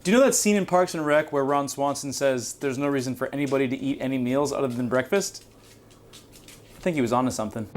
Do you know that scene in Parks and Rec where Ron Swanson says there's no reason for anybody to eat any meals other than breakfast? I think he was onto something.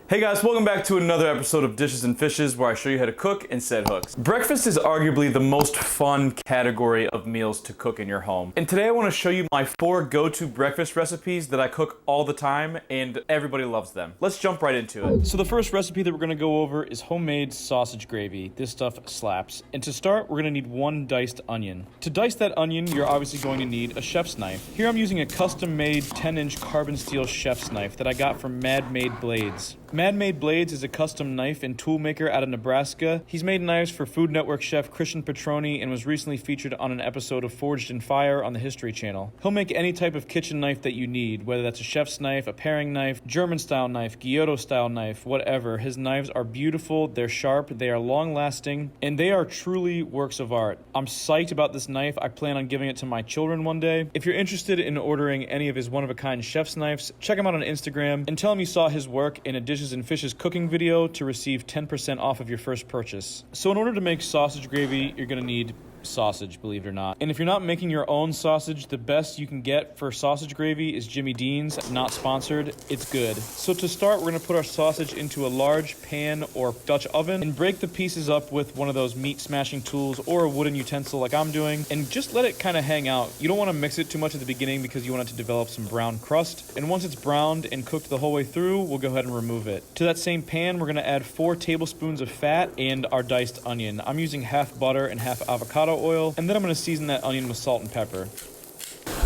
Hey guys, welcome back to another episode of Dishes and Fishes, where I show you how to cook and set hooks. Breakfast is arguably the most fun category of meals to cook in your home. And today I want to show you my 4 go-to breakfast recipes that I cook all the time and everybody loves them. Let's jump right into it. So the first recipe that we're going to go over is homemade sausage gravy. This stuff slaps. And to start, we're going to need 1 diced onion. To dice that onion, you're obviously going to need a chef's knife. Here I'm using a custom-made 10-inch carbon steel chef's knife that I got from Mad Made Blades. Mad Made Blades is a custom knife and tool maker out of Nebraska. He's made knives for Food Network chef Christian Petroni and was recently featured on an episode of Forged in Fire on the History Channel. He'll make any type of kitchen knife that you need, whether that's a chef's knife, a paring knife, German-style knife, Giotto-style knife, whatever. His knives are beautiful, they're sharp, they are long-lasting, and they are truly works of art. I'm psyched about this knife. I plan on giving it to my children one day. If you're interested in ordering any of his one-of-a-kind chef's knives, check him out on Instagram and tell him you saw his work in a Dishes and Fishes cooking video to receive 10% off of your first purchase. So in order to make sausage gravy, you're going to need sausage, believe it or not. And if you're not making your own sausage, the best you can get for sausage gravy is Jimmy Dean's, not sponsored. It's good. So to start, we're going to put our sausage into a large pan or Dutch oven and break the pieces up with one of those meat smashing tools or a wooden utensil like I'm doing, and just let it kind of hang out. You don't want to mix it too much at the beginning because you want it to develop some brown crust. And once it's browned and cooked the whole way through, we'll go ahead and remove it. To that same pan, we're going to add 4 tablespoons of fat and our diced onion. I'm using half butter and half avocado oil, and then I'm going to season that onion with salt and pepper.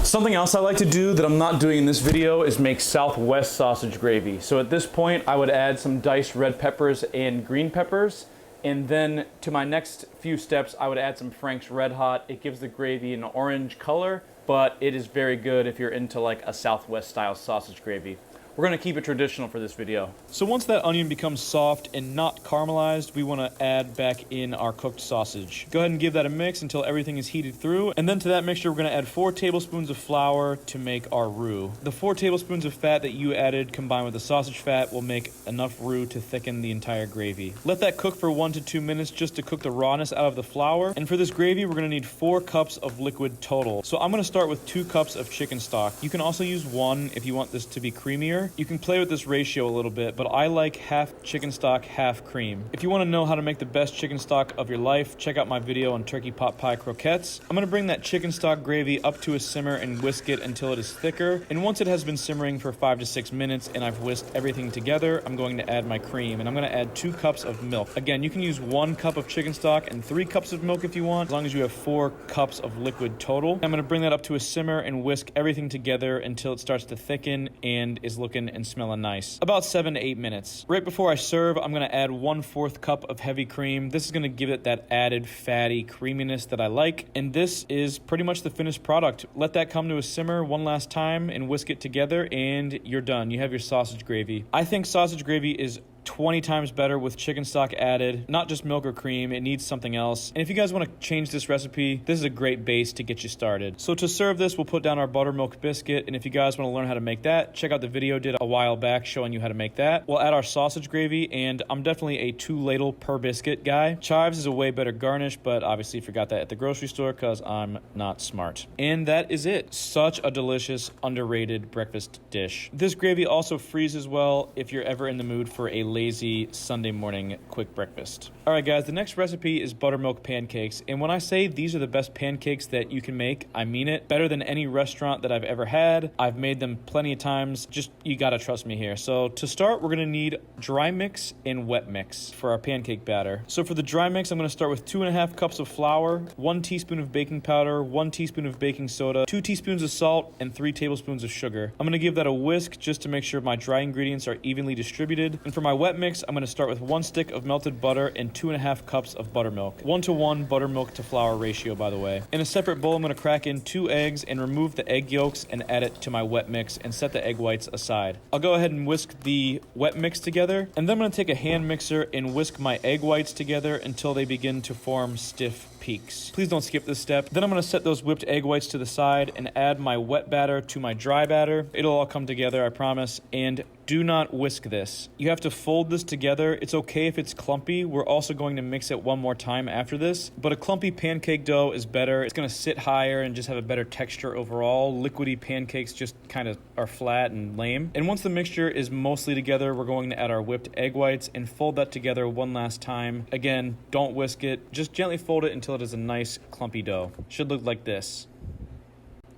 Something else I like to do that I'm not doing in this video is make Southwest sausage gravy. So at this point, I would add some diced red peppers and green peppers, and then to my next few steps, I would add some Frank's Red Hot. It gives the gravy an orange color, but it is very good if you're into like a Southwest style sausage gravy. We're going to keep it traditional for this video. So once that onion becomes soft and not caramelized, we want to add back in our cooked sausage. Go ahead and give that a mix until everything is heated through. And then to that mixture, we're going to add 4 tablespoons of flour to make our roux. The 4 tablespoons of fat that you added combined with the sausage fat will make enough roux to thicken the entire gravy. Let that cook for 1 to 2 minutes just to cook the rawness out of the flour. And for this gravy, we're going to need 4 cups of liquid total. So I'm going to start with 2 cups of chicken stock. You can also use 1 if you want this to be creamier. You can play with this ratio a little bit, but I like half chicken stock, half cream. If you want to know how to make the best chicken stock of your life, check out my video on turkey pot pie croquettes. I'm going to bring that chicken stock gravy up to a simmer and whisk it until it is thicker. And once it has been simmering for 5 to 6 minutes and I've whisked everything together, I'm going to add my cream, and I'm going to add 2 cups of milk. Again, you can use 1 cup of chicken stock and 3 cups of milk if you want, as long as you have 4 cups of liquid total. I'm going to bring that up to a simmer and whisk everything together until it starts to thicken and is looking and smelling nice. About 7 to 8 minutes. Right before I serve, I'm going to add 1/4 cup of heavy cream. This is going to give it that added fatty creaminess that I like. And this is pretty much the finished product. Let that come to a simmer one last time and whisk it together, and you're done. You have your sausage gravy. I think sausage gravy is 20 times better with chicken stock added, not just milk or cream. It needs something else. And if you guys want to change this recipe, this is a great base to get you started. So to serve this, we'll put down our buttermilk biscuit. And if you guys want to learn how to make that, check out the video I did a while back showing you how to make that. We'll add our sausage gravy, and I'm definitely a 2 ladle per biscuit guy. Chives is a way better garnish, but obviously forgot that at the grocery store because I'm not smart. And that is it. Such a delicious, underrated breakfast dish. This gravy also freezes well if you're ever in the mood for a lazy Sunday morning quick breakfast. All right, guys, the next recipe is buttermilk pancakes. And when I say these are the best pancakes that you can make, I mean it. Better than any restaurant that I've ever had. I've made them plenty of times. Just, you gotta trust me here. So to start, we're gonna need dry mix and wet mix for our pancake batter. So for the dry mix, I'm gonna start with 2.5 cups of flour, 1 teaspoon of baking powder, 1 teaspoon of baking soda, 2 teaspoons of salt, and 3 tablespoons of sugar. I'm gonna give that a whisk just to make sure my dry ingredients are evenly distributed. And for my wet mix, I'm going to start with 1 stick of melted butter and 2.5 cups of buttermilk. 1-to-1 buttermilk to flour ratio, by the way. In a separate bowl, I'm going to crack in 2 eggs and remove the egg yolks and add it to my wet mix and set the egg whites aside. I'll go ahead and whisk the wet mix together, and then I'm going to take a hand mixer and whisk my egg whites together until they begin to form stiff peaks. Please don't skip this step. Then I'm going to set those whipped egg whites to the side and add my wet batter to my dry batter. It'll all come together, I promise. And do not whisk this. You have to fold this together. It's okay if it's clumpy. We're also going to mix it one more time after this, but a clumpy pancake dough is better. It's going to sit higher and just have a better texture overall. Liquidy pancakes just kind of are flat and lame. And once the mixture is mostly together, we're going to add our whipped egg whites and fold that together one last time. Again, don't whisk it. Just gently fold it until it is a nice clumpy dough. Should look like this.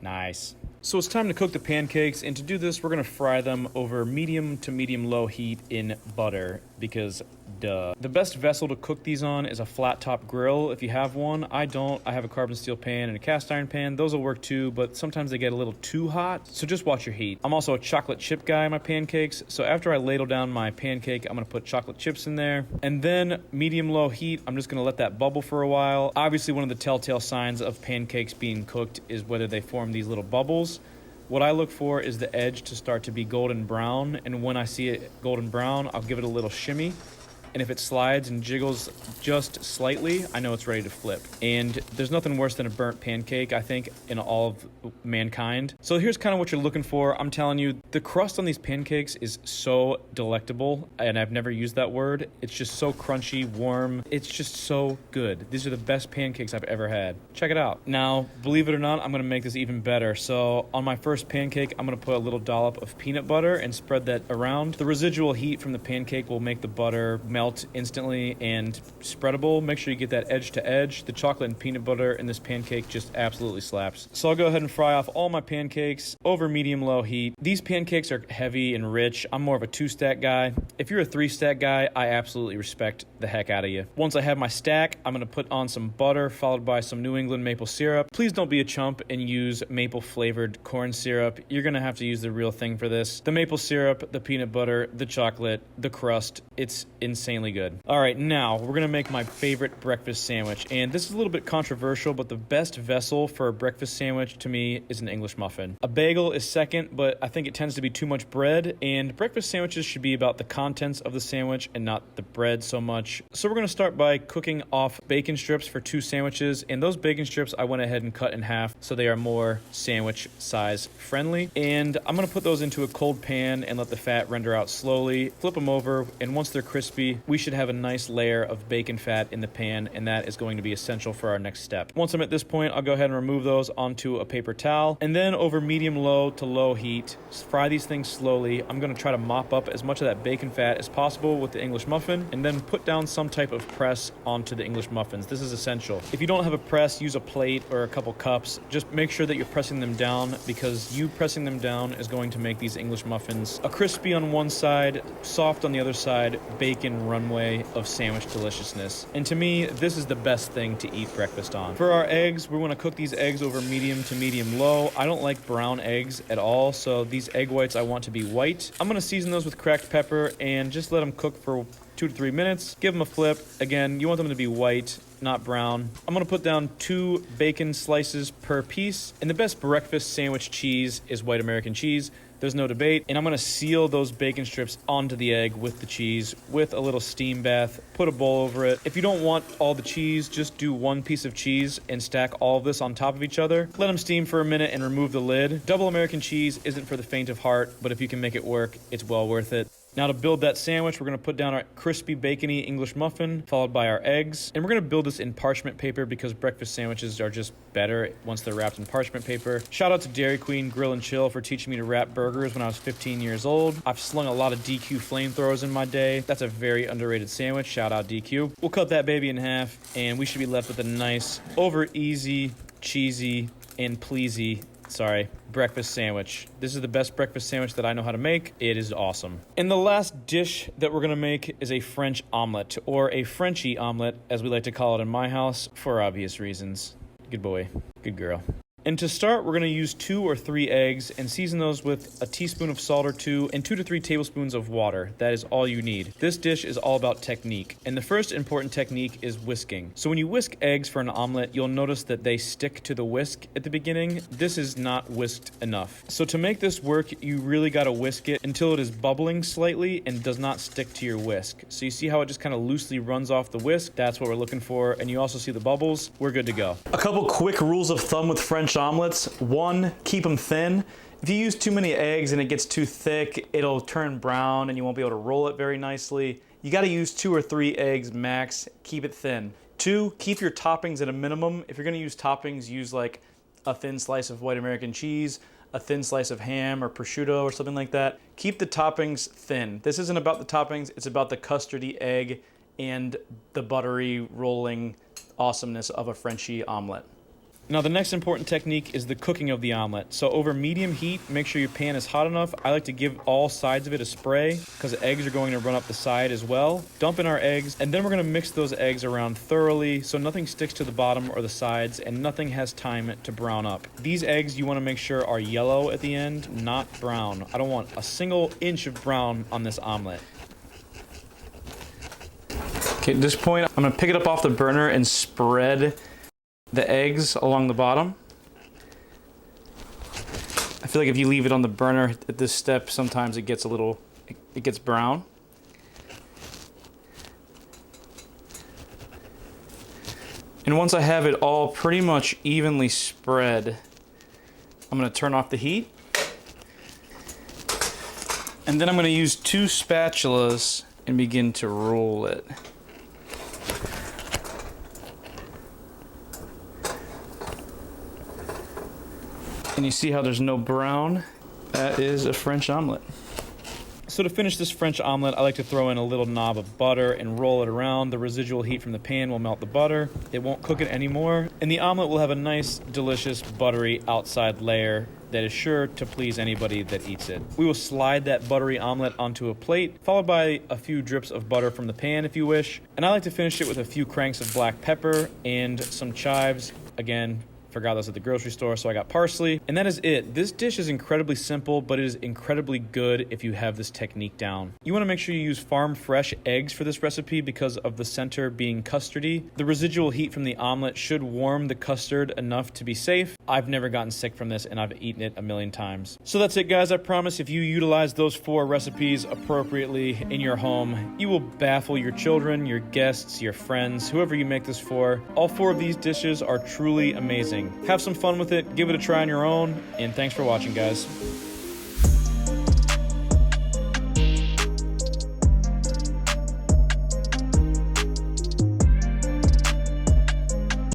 Nice. So it's time to cook the pancakes, and to do this, we're going to fry them over medium to medium-low heat in butter, because duh. The best vessel to cook these on is a flat-top grill, if you have one. I don't. I have a carbon steel pan and a cast iron pan. Those will work too, but sometimes they get a little too hot, so just watch your heat. I'm also a chocolate chip guy in my pancakes, so after I ladle down my pancake, I'm going to put chocolate chips in there, and then medium-low heat, I'm just going to let that bubble for a while. Obviously, one of the telltale signs of pancakes being cooked is whether they form these little bubbles. What I look for is the edge to start to be golden brown, and when I see it golden brown, I'll give it a little shimmy. And if it slides and jiggles just slightly, I know it's ready to flip. And there's nothing worse than a burnt pancake, I think, in all of mankind. So here's kind of what you're looking for. I'm telling you, the crust on these pancakes is so delectable, and I've never used that word. It's just so crunchy, warm. It's just so good. These are the best pancakes I've ever had. Check it out. Now, believe it or not, I'm gonna make this even better. So on my first pancake, I'm gonna put a little dollop of peanut butter and spread that around. The residual heat from the pancake will make the butter melt instantly and spreadable. Make sure you get that edge to edge. The chocolate and peanut butter in this pancake just absolutely slaps. So I'll go ahead and fry off all my pancakes over medium-low heat. These pancakes are heavy and rich. I'm more of a 2-stack guy. If you're a 3-stack guy, I absolutely respect the heck out of you. Once I have my stack, I'm going to put on some butter followed by some New England maple syrup. Please don't be a chump and use maple flavored corn syrup. You're going to have to use the real thing for this. The maple syrup, the peanut butter, the chocolate, the crust. It's insanely good. All right, now we're going to make my favorite breakfast sandwich. And this is a little bit controversial, but the best vessel for a breakfast sandwich to me is an English muffin. A bagel is second, but I think it tends to be too much bread, and breakfast sandwiches should be about the contents of the sandwich and not the bread so much. So we're going to start by cooking off bacon strips for 2 sandwiches, and those bacon strips I went ahead and cut in half so they are more sandwich size friendly. And I'm going to put those into a cold pan and let the fat render out slowly. Flip them over, and once they're crispy, we should have a nice layer of bacon fat in the pan, and that is going to be essential for our next step. Once I'm at this point, I'll go ahead and remove those onto a paper towel, and then over medium-low to low heat, fry these things slowly. I'm going to try to mop up as much of that bacon fat as possible with the English muffin, and then put down some type of press onto the English muffins. This is essential. If you don't have a press, use a plate or a couple cups. Just make sure that you're pressing them down, because you pressing them down is going to make these English muffins a crispy on one side, soft on the other side, bacon runway of sandwich deliciousness. And to me, this is the best thing to eat breakfast on. For our eggs, we want to cook these eggs over medium to medium low. I don't like brown eggs at all, so these egg whites I want to be white. I'm going to season those with cracked pepper and just let them cook for 2 to 3 minutes. Give them a flip. Again, you want them to be white, not brown. I'm going to put down 2 bacon slices per piece. And the best breakfast sandwich cheese is white American cheese. There's no debate. And I'm going to seal those bacon strips onto the egg with the cheese with a little steam bath. Put a bowl over it. If you don't want all the cheese, just do 1 piece of cheese and stack all of this on top of each other. Let them steam for a minute and remove the lid. Double American cheese isn't for the faint of heart, but if you can make it work, it's well worth it. Now to build that sandwich, we're going to put down our crispy bacony English muffin, followed by our eggs. And we're going to build this in parchment paper because breakfast sandwiches are just better once they're wrapped in parchment paper. Shout out to Dairy Queen Grill and Chill for teaching me to wrap burgers when I was 15 years old. I've slung a lot of DQ flamethrowers in my day. That's a very underrated sandwich. Shout out DQ. We'll cut that baby in half, and we should be left with a nice, over easy, cheesy, and pleasy breakfast sandwich. This is the best breakfast sandwich that I know how to make. It is awesome. And the last dish that we're going to make is a French omelet, or a Frenchy omelet, as we like to call it in my house, for obvious reasons. Good boy. Good girl. And to start, we're going to use 2 or 3 eggs and season those with a teaspoon of salt or 2 and 2 to 3 tablespoons of water. That is all you need. This dish is all about technique, and the first important technique is whisking. So when you whisk eggs for an omelet, you'll notice that they stick to the whisk at the beginning. This is not whisked enough. So to make this work, you really got to whisk it until it is bubbling slightly and does not stick to your whisk. So you see how it just kind of loosely runs off the whisk? That's what we're looking for. And you also see the bubbles. We're good to go. A couple quick rules of thumb with French omelets. 1, keep them thin. If you use too many eggs and it gets too thick, it'll turn brown and you won't be able to roll it very nicely. You got to use 2 or 3 eggs max. Keep it thin. 2, keep your toppings at a minimum. If you're going to use toppings, use like a thin slice of white American cheese, a thin slice of ham or prosciutto or something like that. Keep the toppings thin. This isn't about the toppings, it's about the custardy egg and the buttery rolling awesomeness of a Frenchie omelet. Now the next important technique is the cooking of the omelet. So over medium heat, make sure your pan is hot enough. I like to give all sides of it a spray because the eggs are going to run up the side as well. Dump in our eggs, and then we're going to mix those eggs around thoroughly so nothing sticks to the bottom or the sides and nothing has time to brown up. These eggs you want to make sure are yellow at the end, not brown. I don't want a single inch of brown on this omelet. Okay, at this point, I'm going to pick it up off the burner and spread the eggs along the bottom. I feel like if you leave it on the burner at this step, sometimes it gets it gets brown. And once I have it all pretty much evenly spread, I'm going to turn off the heat. And then I'm going to use 2 spatulas and begin to roll it. And you see how there's no brown? That is a French omelet. So to finish this French omelet, I like to throw in a little knob of butter and roll it around. The residual heat from the pan will melt the butter. It won't cook it anymore. And the omelet will have a nice, delicious, buttery outside layer that is sure to please anybody that eats it. We will slide that buttery omelet onto a plate, followed by a few drips of butter from the pan if you wish. And I like to finish it with a few cranks of black pepper and some chives. Again, forgot those at the grocery store, so I got parsley. And that is it. This dish is incredibly simple, but it is incredibly good if you have this technique down. You want to make sure you use farm fresh eggs for this recipe because of the center being custardy. The residual heat from the omelet should warm the custard enough to be safe. I've never gotten sick from this and I've eaten it a million times. So that's it, guys. I promise if you utilize those 4 recipes appropriately in your home, you will baffle your children, your guests, your friends, whoever you make this for. All 4 of these dishes are truly amazing. Have some fun with it, give it a try on your own, and thanks for watching, guys.